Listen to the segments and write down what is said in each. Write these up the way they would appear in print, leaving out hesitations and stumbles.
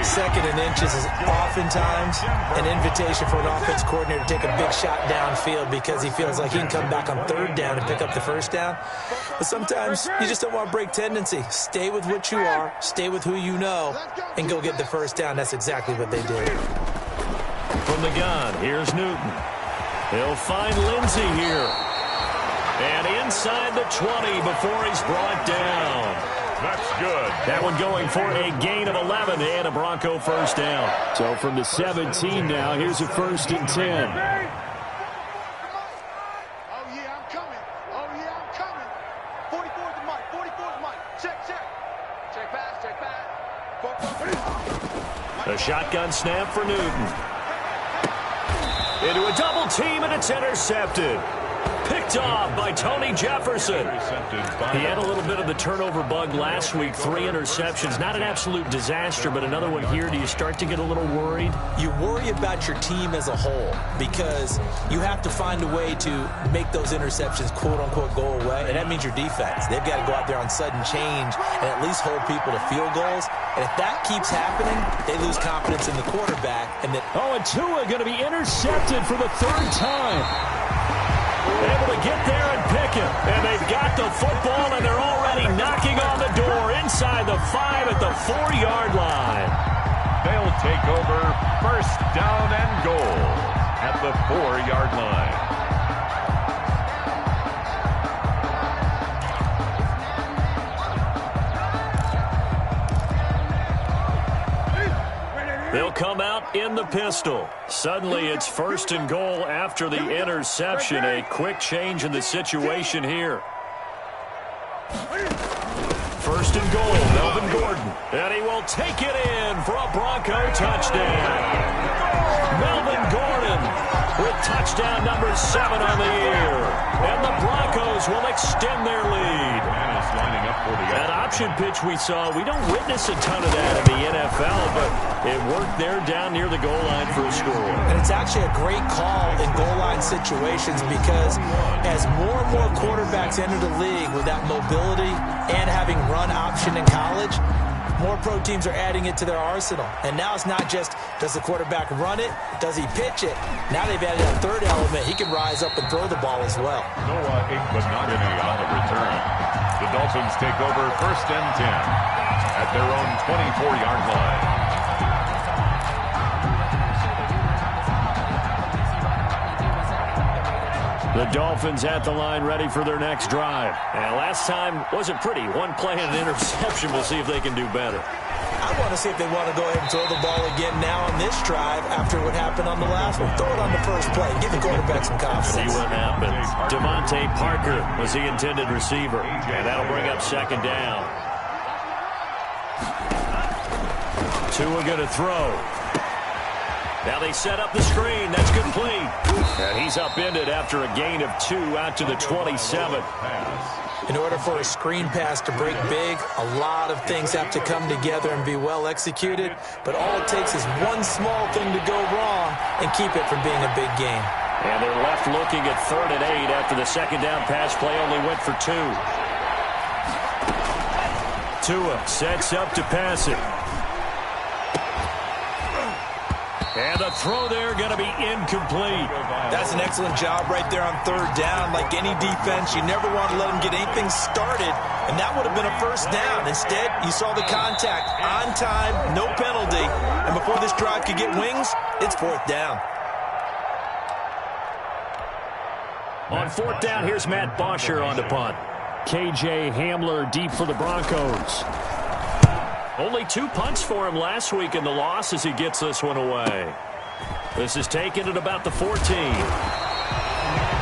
Second and inches is oftentimes an invitation for an offense coordinator to take a big shot downfield because he feels like he can come back on third down and pick up the first down. But sometimes you just don't want to break tendency. Stay with what you are, stay with who you know, and go get the first down. That's exactly what they did. From the gun, here's Newton. He'll find Lindsey here. And inside the 20 before he's brought down. That's good. That one going for a gain of 11 and a Bronco first down. So from the 17 now, here's a 1st and 10. Oh, yeah, I'm coming. Oh, yeah, I'm coming. 44's the mic. 44's mic. Check. Check pass. A shotgun snap for Newton. Into a double team, and it's intercepted. Picked off by Tony Jefferson. He had a little bit of the turnover bug last week. 3 interceptions. Not an absolute disaster, but another one here. Do you start to get a little worried? You worry about your team as a whole because you have to find a way to make those interceptions, quote-unquote, go away. And that means your defense. They've got to go out there on sudden change and at least hold people to field goals. And if that keeps happening, they lose confidence in the quarterback. And Tua going to be intercepted for the 3rd time. Able to get there and pick him. And they've got the football, and they're already knocking on the door inside the 5 at the 4-yard line. They'll take over 1st down and goal at the 4-yard line. They'll come out in the pistol. Suddenly it's 1st and goal after the interception. A quick change in the situation here. 1st and goal, Melvin Gordon. And he will take it in for a Bronco touchdown. Melvin Gordon with touchdown number 7 on the year. And the Broncos will extend their lead. That option pitch we saw, we don't witness a ton of that in the NFL, but it worked there down near the goal line for a score. And it's actually a great call in goal line situations because as more and more quarterbacks enter the league with that mobility and having run option in college, more pro teams are adding it to their arsenal. And now it's not just, does the quarterback run it? Does he pitch it? Now they've added a 3rd element. He can rise up and throw the ball as well. Noah Igbenogany on the return. The Dolphins take over 1st and 10 at their own 24-yard line. The Dolphins at the line ready for their next drive. And last time wasn't pretty. 1 play and an interception. We'll see if they can do better. I want to see if they want to go ahead and throw the ball again now on this drive after what happened on the last one. Throw it on the first play. Give the quarterback some confidence. See what happens. Devontae Parker was the intended receiver. And that'll bring up 2nd down. Tua going to throw. Now they set up the screen. That's complete. And he's upended after a gain of 2 out to the 27. In order for a screen pass to break big, a lot of things have to come together and be well executed. But all it takes is one small thing to go wrong and keep it from being a big game. And they're left looking at 3rd and 8 after the 2nd down pass play only went for 2. Tua sets up to pass it. And the throw there going to be incomplete. That's an excellent job right there on 3rd down. Like any defense, you never want to let them get anything started, and that would have been a 1st down. Instead, you saw the contact on time, no penalty, and before this drive could get wings, it's 4th down. On 4th down, here's Matt Bosher on the punt. KJ Hamler deep for the Broncos. Only 2 punts for him last week in the loss as he gets this one away. This is taken at about the 14.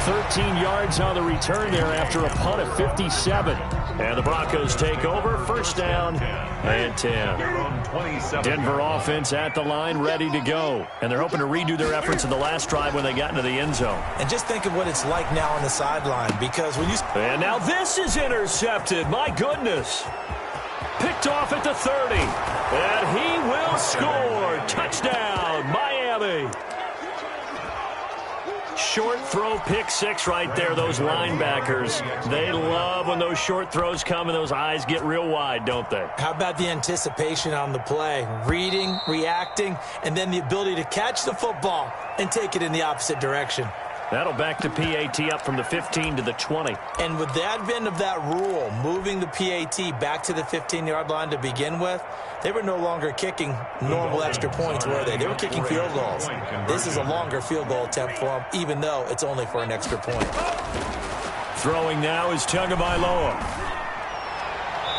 13 yards on the return there after a punt of 57. And the Broncos take over, 1st down and 10. Denver offense at the line, ready to go. And they're hoping to redo their efforts in the last drive when they got into the end zone. And just think of what it's like now on the sideline, because when you... And now this is intercepted. My goodness. Picked off at the 30. And he will score. Touchdown, Miami. short throw pick six right there, those linebackers. They love when those short throws come and those eyes get real wide, don't they? How about the anticipation on the play? Reading, reacting, and then the ability to catch the football and take it in the opposite direction. That'll back the PAT up from the 15 to the 20. And with the advent of that rule, moving the PAT back to the 15-yard line to begin with, they were no longer kicking normal extra points, were they? They were kicking field goals. This is a longer field goal attempt for them, even though it's only for an extra point. Throwing now is Tagovailoa.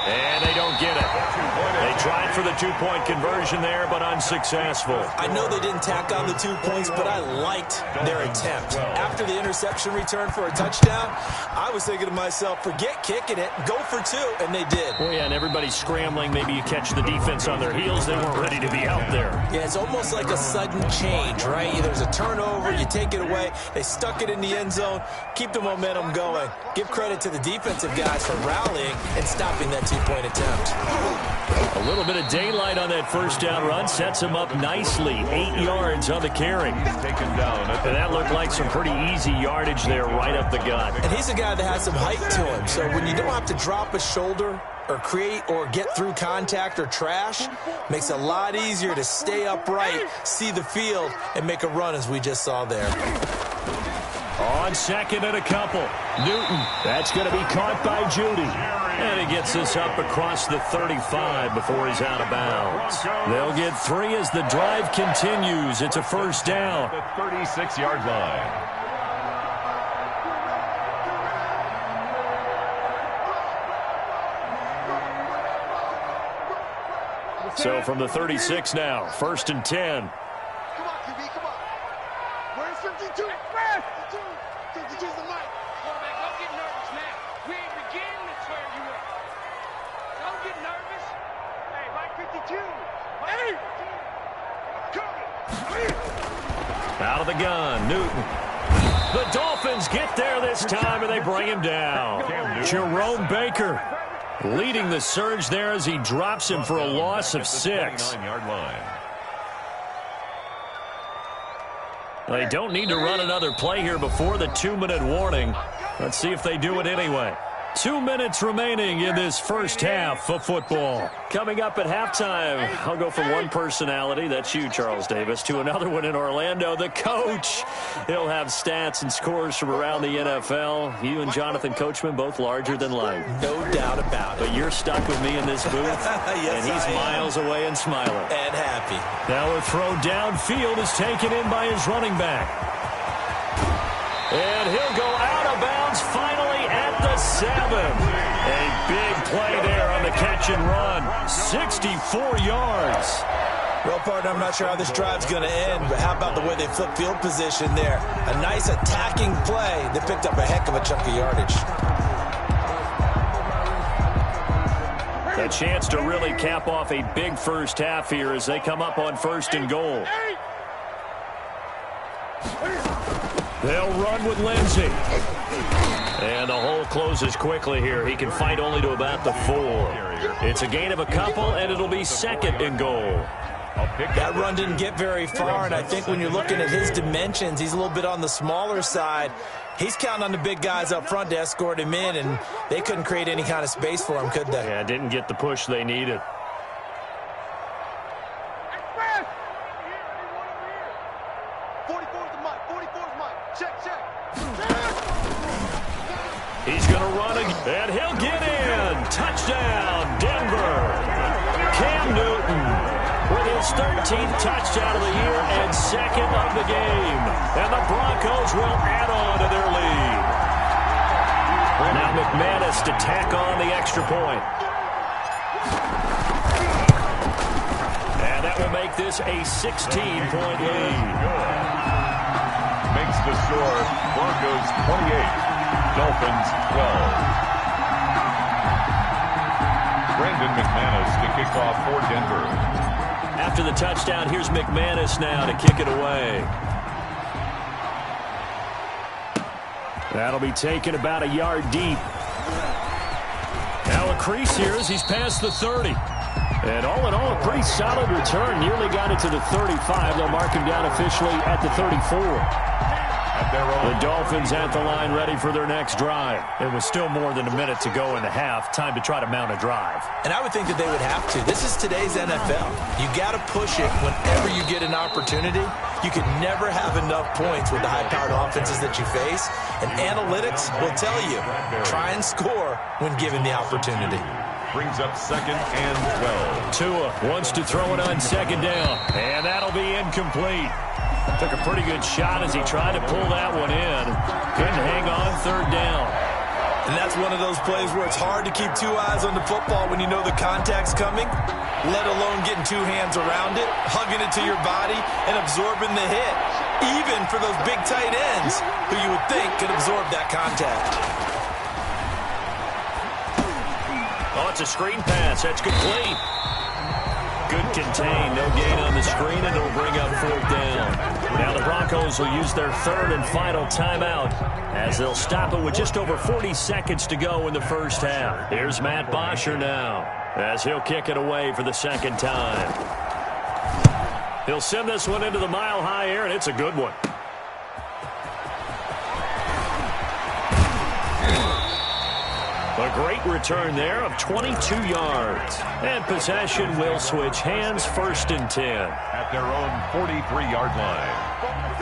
And they don't get it. They tried for the two-point conversion there, but unsuccessful. I know they didn't tack on the 2 points, but I liked their attempt. After the interception return for a touchdown, I was thinking to myself, forget kicking it, go for two, and they did. Well, yeah, and everybody's scrambling. Maybe you catch the defense on their heels. They weren't ready to be out there. Yeah, it's almost like a sudden change, right? There's a turnover, you take it away, they stuck it in the end zone, keep the momentum going. Give credit to the defensive guys for rallying and stopping that two-point attempt. A little bit of daylight on that first down run sets him up nicely. 8 yards on the carry. Taken down. And that looked like some pretty easy yardage there right up the gut. And he's a guy that has some height to him, so when you don't have to drop a shoulder or create or get through contact or trash, makes it a lot easier to stay upright, see the field, and make a run as we just saw there. On second and a couple. Newton. That's going to be caught by Judy. And he gets this up across the 35 before he's out of bounds. They'll get 3 as the drive continues. It's a first down. The 36-yard line. So from the 36 now, first and 10. Come on, QB, come on. Where's 52? 52's the mic. Quarterback, don't get nervous now. We ain't beginning to tear you up. Don't get nervous. Hey, Mike 52. Hey! Coming. Out of the gun, Newton. The Dolphins get there this time, and they bring him down. Jerome Baker leading the surge there as he drops him for a loss of 6. 29-yard line. They don't need to run another play here before the 2-minute warning. Let's see if they do it anyway. 2 minutes remaining in this first half of football. Coming up at halftime, I'll go from one personality, that's you, Charles Davis, to another one in Orlando, the coach. He'll have stats and scores from around the NFL. You and Jonathan Coachman, both larger than life. No doubt about it. But you're stuck with me in this booth, Yes, and he's miles away and smiling. And happy. Now a throw downfield is taken in by his running back. And he'll go out of bounds finally at the 7. A big play there on the catch and run. 64 yards. Well, partner, I'm not sure how this drive's going to end, but how about the way they flip field position there? A nice attacking play. They picked up a heck of a chunk of yardage. A chance to really cap off a big first half here as they come up on first and goal. They'll run with Lindsey. And the hole closes quickly here. He can fight only to about the 4. It's a gain of a couple, and it'll be second and goal. That run didn't get very far, and I think when you're looking at his dimensions, he's a little bit on the smaller side. He's counting on the big guys up front to escort him in, and they couldn't create any kind of space for him, could they? Yeah, didn't get the push they needed. He's going to run again, and he'll get in. Touchdown, Denver. Cam Newton with his 13th touchdown of the year and second of the game. And the Broncos will add on to their lead. Now McManus to tack on the extra point. And that will make this a 16-point lead. Makes the score Broncos 28. Dolphins 12. Brandon McManus to kick off for Denver. After the touchdown, here's McManus now to kick it away. That'll be taken about a yard deep. Now a crease here as he's past the 30. And all in all, a pretty solid return. Nearly got it to the 35. They'll mark him down officially at the 34. At their own. The Dolphins at the line ready for their next drive. It was still more than a minute to go in the half. Time to try to mount a drive. And I would think that they would have to. This is today's NFL. You got to push it whenever you get an opportunity. You can never have enough points with the high-powered offenses that you face. And analytics will tell you, try and score when given the opportunity. Brings up 2nd and 12. Tua wants to throw it on 2nd down. And that'll be incomplete. Took a pretty good shot as he tried to pull that one in. Couldn't hang on 3rd down. And that's one of those plays where it's hard to keep 2 eyes on the football when you know the contact's coming, let alone getting 2 hands around it, hugging it to your body, and absorbing the hit, even for those big tight ends who you would think could absorb that contact. Oh, it's a screen pass. That's complete. Good contain. No gain on the screen, and it'll bring up 4th down. Now the Broncos will use their 3rd and final timeout as they'll stop it with just over 40 seconds to go in the first half. Here's Matt Bosher now as he'll kick it away for the 2nd time. He'll send this one into the mile-high air, and it's a good one. A great return there of 22 yards. And possession will switch hands, 1st and 10. At their own 43-yard line.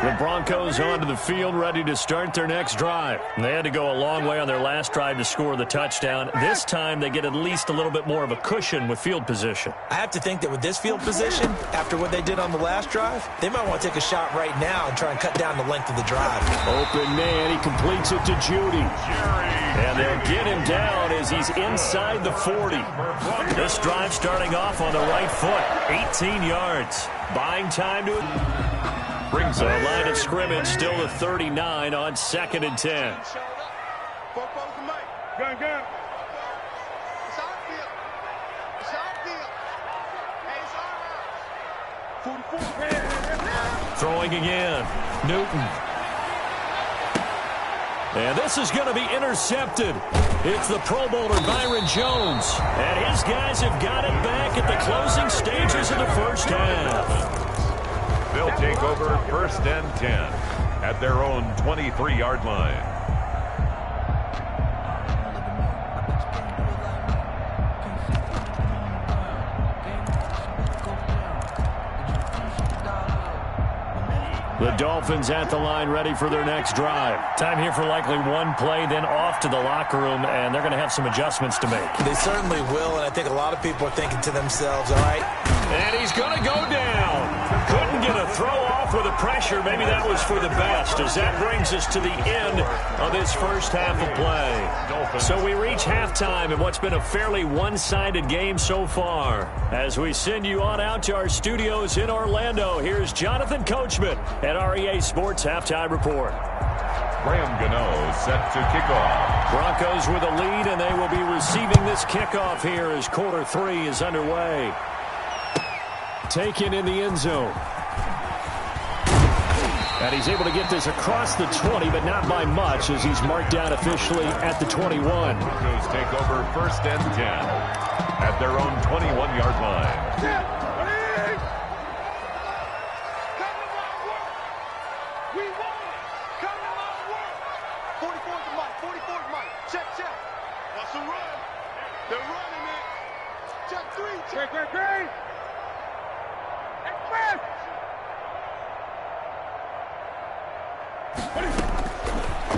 The Broncos onto the field, ready to start their next drive. They had to go a long way on their last drive to score the touchdown. This time, they get at least a little bit more of a cushion with field position. I have to think that with this field position, after what they did on the last drive, they might want to take a shot right now and try and cut down the length of the drive. Open man, he completes it to Judy. And they'll get him down as he's inside the 40. This drive starting off on the right foot, 18 yards. Buying time to brings the line of scrimmage still to 39 on 2nd and 10. Throwing again, Newton. And this is going to be intercepted. It's the Pro Bowler Byron Jones. And his guys have got it back at the closing stages of the first half. They'll take over 1st and 10 at their own 23-yard line. The Dolphins at the line ready for their next drive. Time here for likely one play, then off to the locker room, and they're going to have some adjustments to make. They certainly will, and I think a lot of people are thinking to themselves, all right. And he's going to go down. Couldn't get a throw off with the pressure. Maybe that was for the best, as that brings us to the end of this first half of play. So we reach halftime in what's been a fairly one-sided game so far. As we send you on out to our studios in Orlando, here's Jonathan Coachman at REA Sports Halftime Report. Graham Gano set to kick off. Broncos with a lead, and they will be receiving this kickoff here as quarter 3 is underway. Taken in the end zone. And he's able to get this across the 20, but not by much, as he's marked down officially at the 21. Broncos take over 1st and 10 at their own 21-yard line.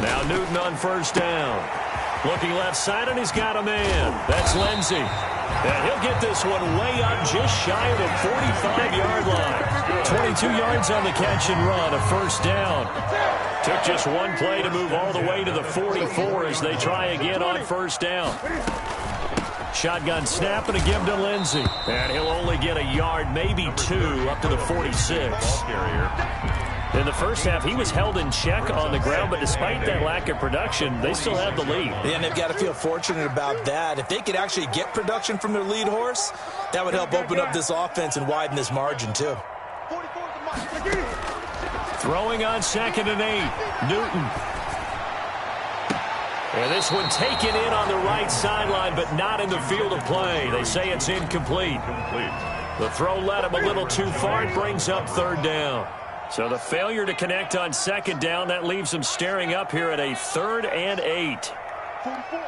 Now Newton on 1st down. Looking left side, and he's got a man. That's Lindsey. And he'll get this one way up just shy of the 45-yard line. 22 yards on the catch and run, a 1st down. Took just one play to move all the way to the 44 as they try again on 1st down. Shotgun snap and a give to Lindsey. And he'll only get a yard, maybe 2, up to the 46. In the first half, he was held in check on the ground, but despite that lack of production, they still have the lead. And they've got to feel fortunate about that. If they could actually get production from their lead horse, that would help open up this offense and widen this margin, too. Throwing on 2nd and 8, Newton. And this one taken in on the right sideline, but not in the field of play. They say it's incomplete. The throw led him a little too far. It brings up 3rd down. So the failure to connect on second down, that leaves them staring up here at a 3rd and 8. 44,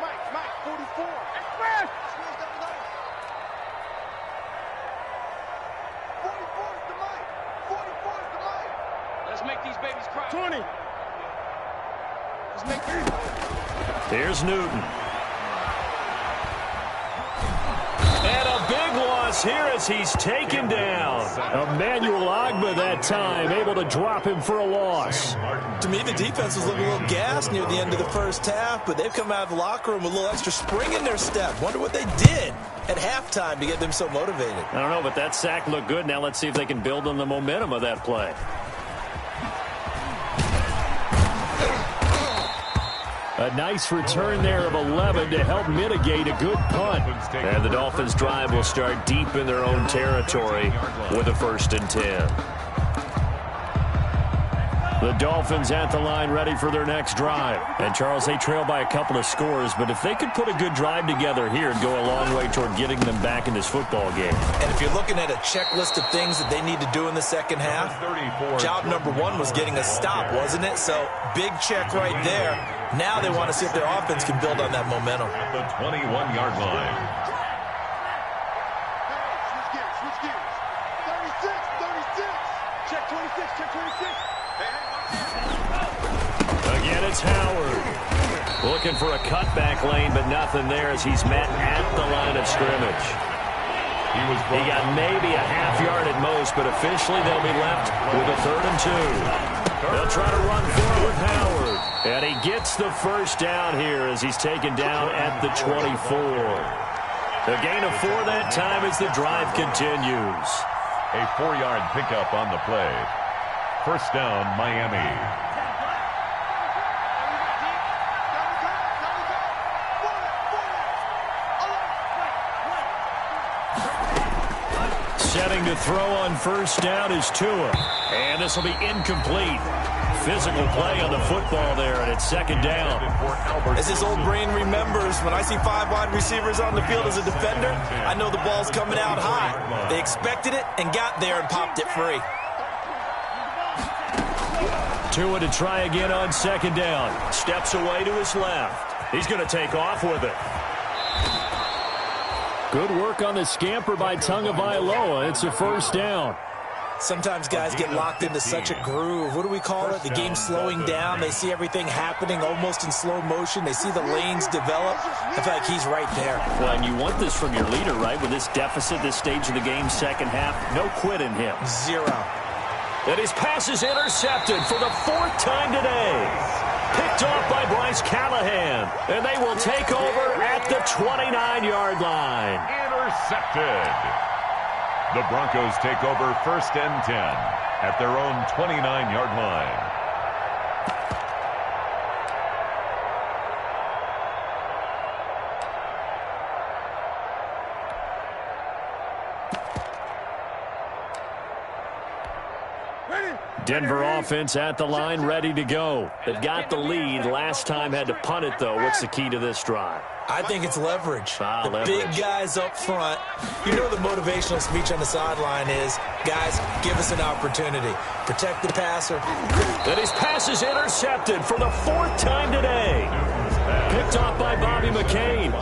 Mike, 44. Express! 44's the Mike. 44's the Mike. Let's make these babies cry. 20. Let's make these. Here's Newton. And a big loss here as he's taken down. Emmanuel Ogbah that time, able to drop him for a loss. To me, the defense was looking a little gassed near the end of the first half, but they've come out of the locker room with a little extra spring in their step. Wonder what they did at halftime to get them so motivated. I don't know, but that sack looked good. Now let's see if they can build on the momentum of that play. A nice return there of 11 to help mitigate a good punt. And the Dolphins' drive will start deep in their own territory with a 1st and 10. The Dolphins at the line ready for their next drive. And, Charles, they trail by a couple of scores, but if they could put a good drive together here and go a long way toward getting them back in this football game. And if you're looking at a checklist of things that they need to do in the second half, job number 1 was getting a stop, wasn't it? So, big check right there. Now they want to see if their offense can build on that momentum. At the 21-yard line. Switch gears. 36. Check 26, check 26. Again, it's Howard. Looking for a cutback lane, but nothing there as he's met at the line of scrimmage. He got maybe a half yard at most, but officially they'll be left with a 3rd and 2. They'll try to run forward with Howard. And he gets the first down here as he's taken down at the 24. A gain of 4 that time as the drive continues. A 4-yard pickup on the play. First down, Miami. Setting to throw on first down is Tua. And this will be incomplete. Physical play on the football there, and it's 2nd down. As his old brain remembers, when I see 5 wide receivers on the field as a defender, I know the ball's coming out high. They expected it and got there and popped it free. Tua to try again on 2nd down. Steps away to his left. He's going to take off with it. Good work on the scamper by Tagovailoa. It's a 1st down. Sometimes guys get locked into such a groove. What do we call it? The game's slowing down. They see everything happening almost in slow motion. They see the lanes develop. I feel like he's right there. Well, and you want this from your leader, right? With this deficit, this stage of the game, second half, no quit in him. 0. And his pass is intercepted for the 4th time today. Picked off by Bryce Callahan. And they will take over at the 29-yard line. Intercepted. The Broncos take over 1st and 10 at their own 29-yard line. Denver offense at the line, ready to go. They've got the lead. Last time had to punt it, though. What's the key to this drive? I think it's leverage. The Leverage. big guys up front. You know the motivational speech on the sideline is, guys, give us an opportunity. Protect the passer. And his pass is intercepted for the 4th time today. Picked off by Bobby McCain.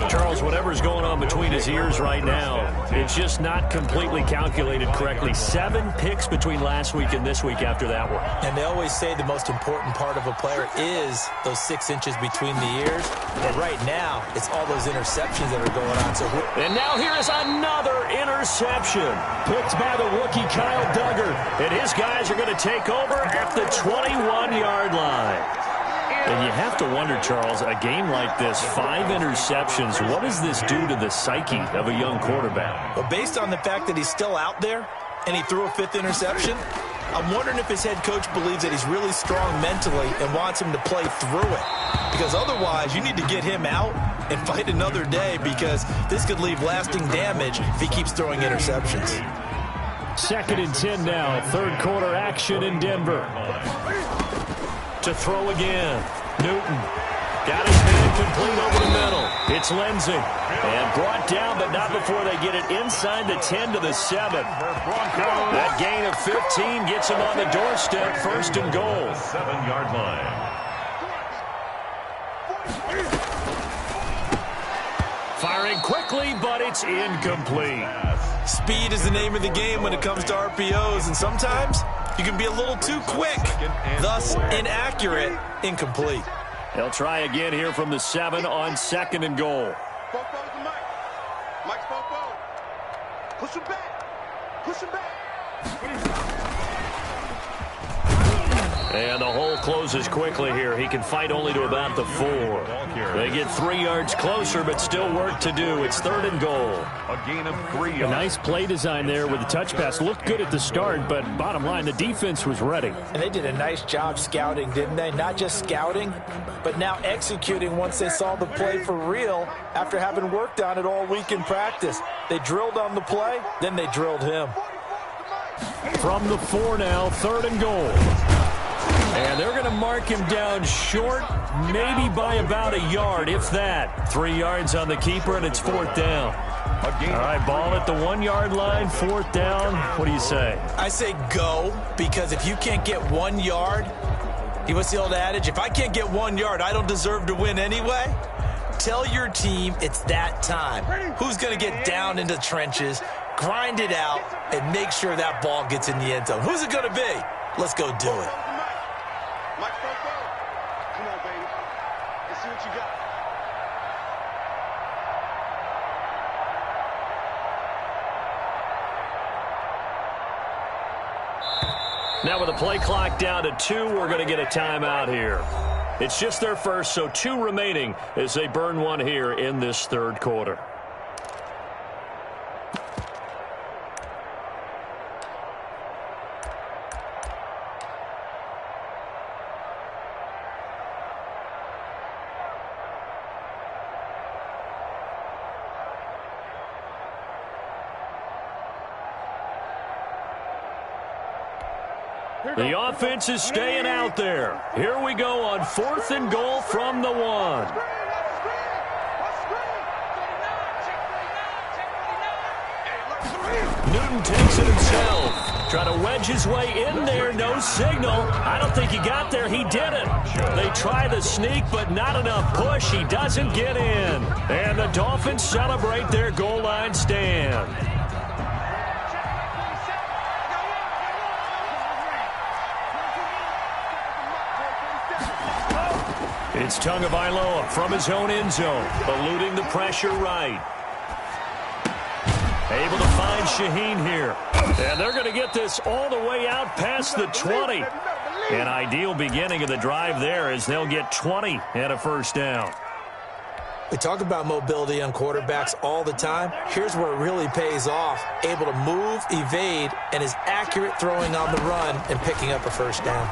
Charles, whatever's going on between his ears right now, it's just not completely calculated correctly. 7 picks between last week and this week after that one. And they always say the most important part of a player is those 6 inches between the ears. But right now, it's all those interceptions that are going on. And now here is another interception. Picked by the rookie Kyle Duggar. And his guys are going to take over at the 21-yard line. And you have to wonder, Charles, a game like this, 5 interceptions, what does this do to the psyche of a young quarterback? Well, based on the fact that he's still out there and he threw a 5th interception, I'm wondering if his head coach believes that he's really strong mentally and wants him to play through it. Because otherwise, you need to get him out and fight another day, because this could leave lasting damage if he keeps throwing interceptions. 2nd and 10 now, 3rd quarter action in Denver. To throw again. Newton got his man Incomplete over the middle. It's Lindsey. And brought down, but not before they get it inside the 10 to the 7. That gain of 15 gets them on the doorstep, 1st and goal. 7-yard line. Firing quickly, but it's incomplete. Speed is the name of the game when it comes to RPOs, and sometimes you can be a little too quick, thus inaccurate, incomplete. They'll try again here from the 7 on 2nd and goal. Fofo's the Mike. Mike's Fofo. Push him back. Push him back. And the hole closes quickly here. He can fight only to about the 4. They get 3 yards closer, but still work to do. It's 3rd and goal. A gain of 3 yards. A nice play design there with the touch pass. Looked good at the start, but bottom line, the defense was ready. And they did a nice job scouting, didn't they? Not just scouting, but now executing once they saw the play for real after having worked on it all week in practice. They drilled on the play, then they drilled him. From the 4 now, 3rd and goal. And they're going to mark him down short, maybe by about a yard, if that. 3 yards on the keeper, and it's 4th down. All right, ball at the 1-yard line, 4th down. What do you say? I say go, because if you can't get 1 yard, what's the old adage? If I can't get 1 yard, I don't deserve to win anyway. Tell your team it's that time. Who's going to get down into the trenches, grind it out, and make sure that ball gets in the end zone? Who's it going to be? Let's go do it. Mike Fofo. Come on, baby. Let's see what you got. Now with the play clock down to 2, we're going to get a timeout here. It's just their first, so 2 remaining as they burn one here in this 3rd quarter. The offense is staying out there. Here we go on 4th and goal from the 1. Newton takes it himself. Trying to wedge his way in there. No signal. I don't think he got there. He didn't. They try the sneak, but not enough push. He doesn't get in. And the Dolphins celebrate their goal line stand. It's Tagovailoa from his own end zone, eluding the pressure right. Able to find Shaheen here. And they're going to get this all the way out past the 20. An ideal beginning of the drive there as they'll get 20 and a 1st down. We talk about mobility on quarterbacks all the time. Here's where it really pays off. Able to move, evade, and is accurate throwing on the run and picking up a 1st down.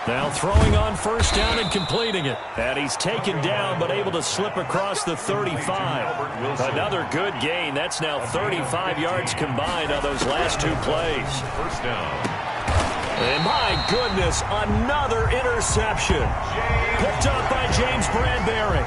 Now throwing on 1st down and completing it. And he's taken down but able to slip across the 35. Another good gain. That's now 35 yards combined on those last 2 plays. 1st down. And my goodness, another interception. Picked up by James Bradbury.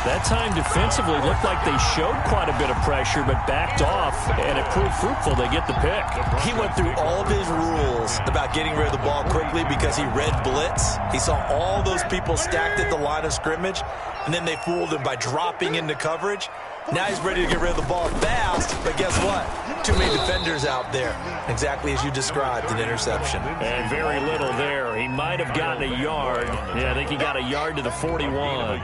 That time defensively looked like they showed quite a bit of pressure but backed off, and it proved fruitful. They get the pick. He went through all of his rules about getting rid of the ball quickly because he read blitz. He saw all those people stacked at the line of scrimmage, and then they fooled him by dropping into coverage. Now he's ready to get rid of the ball fast, but guess what? Too many defenders out there. Exactly as you described, an interception. And very little there. He might have gotten a yard. Yeah, I think he got a yard to the 41.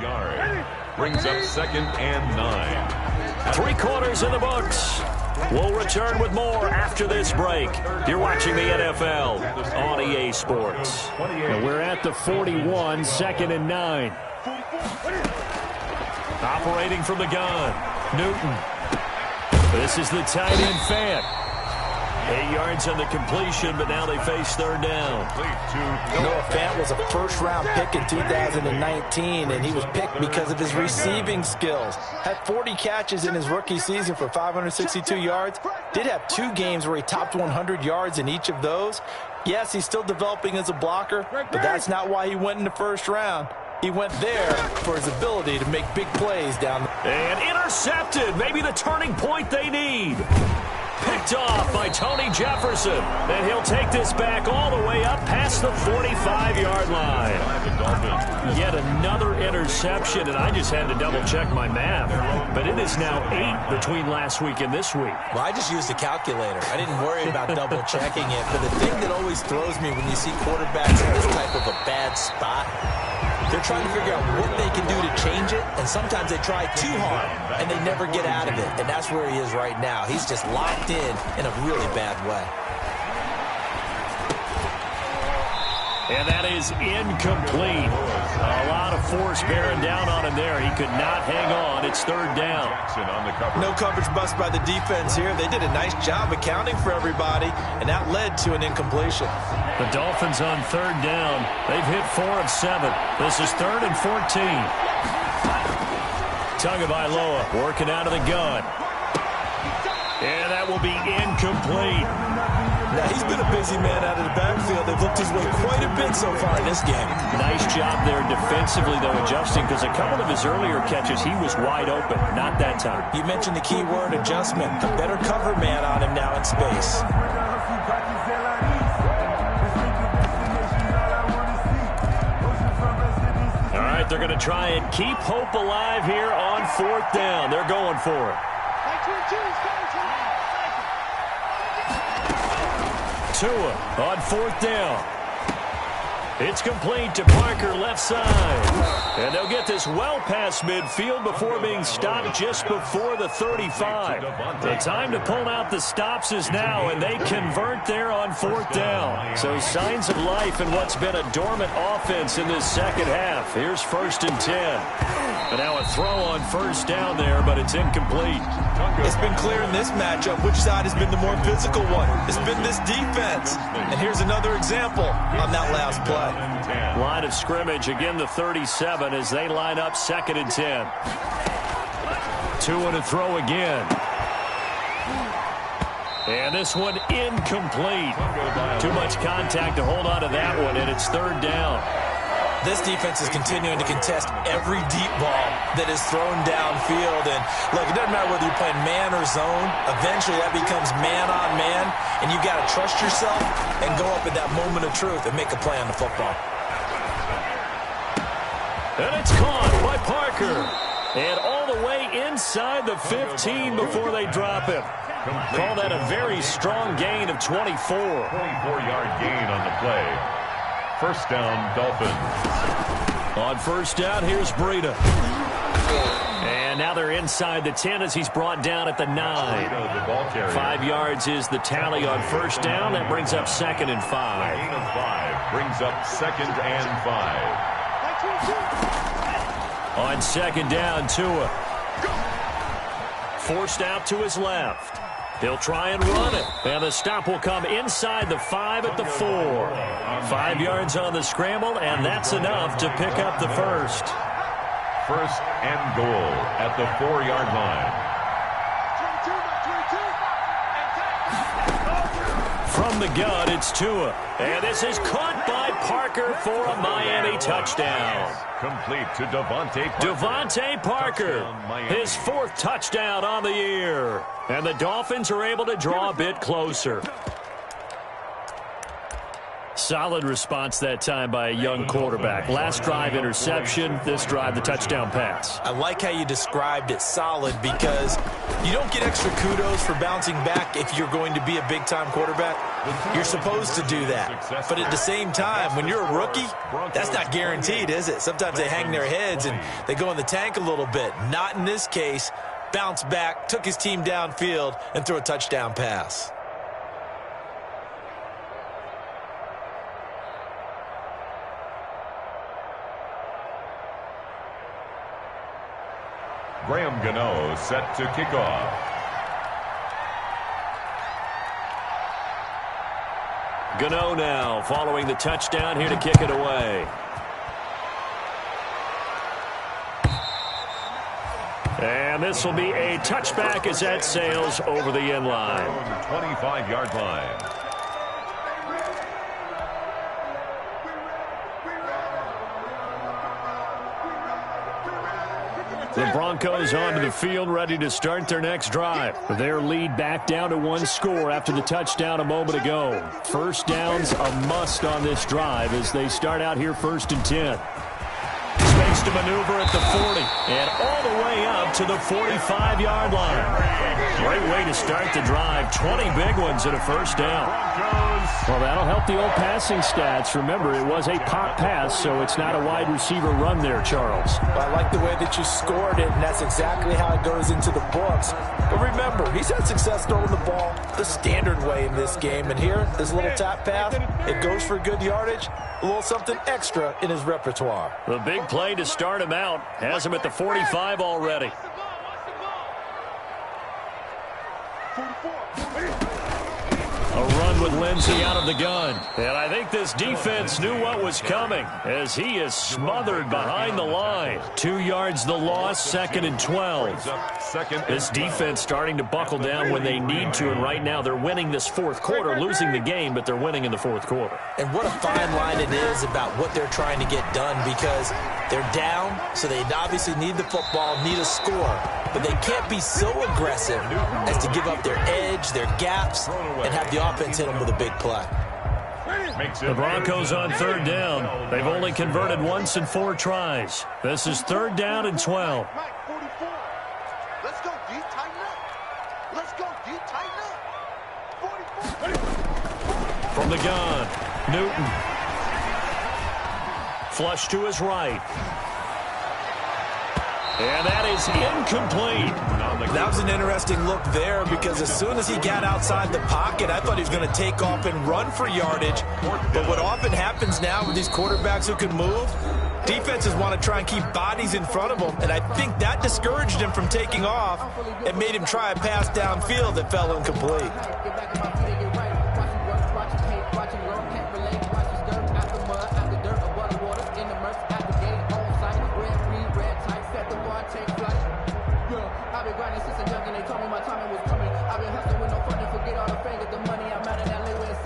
Brings up 2nd and 9. 3 quarters in the books. We'll return with more after this break. You're watching the NFL on EA Sports. And we're at the 41, 2nd and 9. Operating from the gun, Newton. This is the tight end Fant. 8 yards on the completion, but now they face 3rd down. Noah Fant was a 1st-round pick in 2019, and he was picked because of his receiving skills. Had 40 catches in his rookie season for 562 yards. Did have 2 games where he topped 100 yards in each of those. Yes, he's still developing as a blocker, but that's not why he went in the 1st round. He went there for his ability to make big plays down. And intercepted. Maybe the turning point they need. Picked off by Tony Jefferson. And he'll take this back all the way up past the 45-yard line. Yet another interception, and I just had to double-check my math. But it is now 8 between last week and this week. Well, I just used a calculator. I didn't worry about double-checking it. But the thing that always throws me when you see quarterbacks in this type of a bad spot, they're trying to figure out what they can do to change it, and sometimes they try too hard, and they never get out of it. And that's where he is right now. He's just locked in a really bad way. And that is incomplete. A lot of force bearing down on him there. He could not hang on. It's third down. No coverage bust by the defense here. They did a nice job accounting for everybody, and that led to an incompletion. The Dolphins on third down. They've hit 4 of 7. This is 3rd and 14. Tagovailoa working out of the gun. And that will be incomplete. Now, he's been a busy man out of the backfield. They've looked his way quite a bit so far in this game. Nice job there defensively, though, adjusting, because a couple of his earlier catches, he was wide open. Not that time. You mentioned the key word, adjustment. A better cover man on him now in space. All right, they're going to try and keep hope alive here on 4th down. They're going for it. Tua on 4th down. It's complete to Parker, left side. And they'll get this well past midfield before being stopped just before the 35. The time to pull out the stops is now, and they convert there on 4th down. So signs of life in what's been a dormant offense in this second half. Here's 1st and 10. And now a throw on 1st down there, but it's incomplete. It's been clear in this matchup which side has been the more physical one. It's been this defense. And here's another example on that last play. Line of scrimmage, again the 37 as they line up 2nd and 10. Tua to throw again. And this one incomplete. Too much contact to hold on to that one, and it's 3rd down. This defense is continuing to contest every deep ball that is thrown downfield. And, look, it doesn't matter whether you're playing man or zone. Eventually, that becomes man-on-man, and you got to trust yourself and go up at that moment of truth and make a play on the football. And it's caught by Parker. And all the way inside the 15 before they drop him. Call that a very strong gain of 24. 24-yard gain on the play. 1st down, Dolphins. On 1st down, here's Breida. And now they're inside the 10 as he's brought down at the 9. 5 yards is the tally on 1st down. That brings up 2nd and 5. Gain of 5 brings up 2nd and 5. On 2nd down, Tua. Forced out to his left. He'll try and run it. And the stop will come inside the 5 at the 4. 5 yards on the scramble, and that's enough to pick up the first. 1st and goal at the 4-yard line. From the gun, it's Tua. And this is caught by Parker for a Miami touchdown. Complete to Devontae Parker. Devontae Parker, his 4th touchdown on the year. And the Dolphins are able to draw a bit closer. Solid response that time by a young quarterback. Last drive, interception. This drive, the touchdown pass. I like how you described it, solid, because you don't get extra kudos for bouncing back if you're going to be a big-time quarterback. You're supposed to do that. But at the same time, when you're a rookie, that's not guaranteed, is it? Sometimes they hang their heads and they go in the tank a little bit. Not in this case. Bounced back, took his team downfield, and threw a touchdown pass. Graham Gano set to kick off. Gano now following the touchdown here to kick it away. And this will be a touchback as that sails over the end line. 25-yard line. The Broncos onto the field, ready to start their next drive. Their lead back down to one score after the touchdown a moment ago. First down's a must on this drive as they start out here 1st and 10. Space to maneuver at the 40 and all the way up to the 45-yard line. Great way to start the drive. 20 big ones and a first down. Well, that'll help the old passing stats. Remember, it was a pop pass, so it's not a wide receiver run there, Charles. Well, I like the way that you scored it, and that's exactly how it goes into the books. But remember, he's had success throwing the ball the standard way in this game. And here, this little tap pass, it goes for good yardage, a little something extra in his repertoire. The big play to start him out has him at the 45 already. A run with Lindsey out of the gun. And I think this defense knew what was coming as he is smothered behind the line. 2 yards the loss, 2nd and 12. This defense starting to buckle down when they need to, and right now they're winning this 4th quarter, losing the game, but they're winning in the 4th quarter. And what a fine line it is about what they're trying to get done, because they're down, so they obviously need the football, need a score, but they can't be so aggressive as to give up their edge, their gaps, and have the offense hit them with a big play. The Broncos on 3rd down. They've only converted once in 4 tries. This is 3rd down and 12. Mike, 44. Let's go deep, tighten up. Let's go deep, tighten up. 44. From the gun, Newton. Flush to his right. And that is incomplete. That was an interesting look there, because as soon as he got outside the pocket, I thought he was going to take off and run for yardage. But what often happens now with these quarterbacks who can move, defenses want to try and keep bodies in front of them, and I think that discouraged him from taking off and made him try a pass downfield that fell incomplete.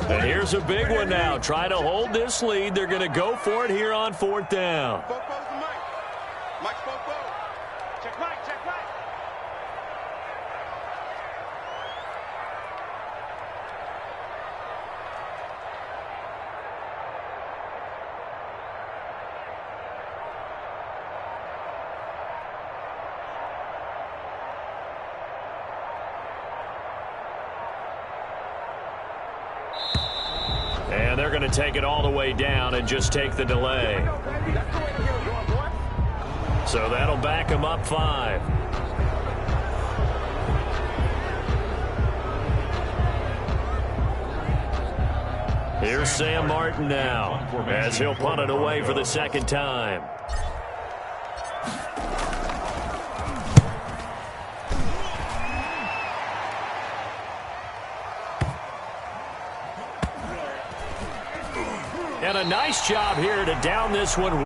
And here's a big one now. Try to hold this lead. They're going to go for it here on 4th down. Mike. Mike's check Mike, check Mike. And they're going to take it all the way down and just take the delay. So that'll back them up 5. Here's Sam Martin now as he'll punt it away for the 2nd time. And a nice job here to down this one.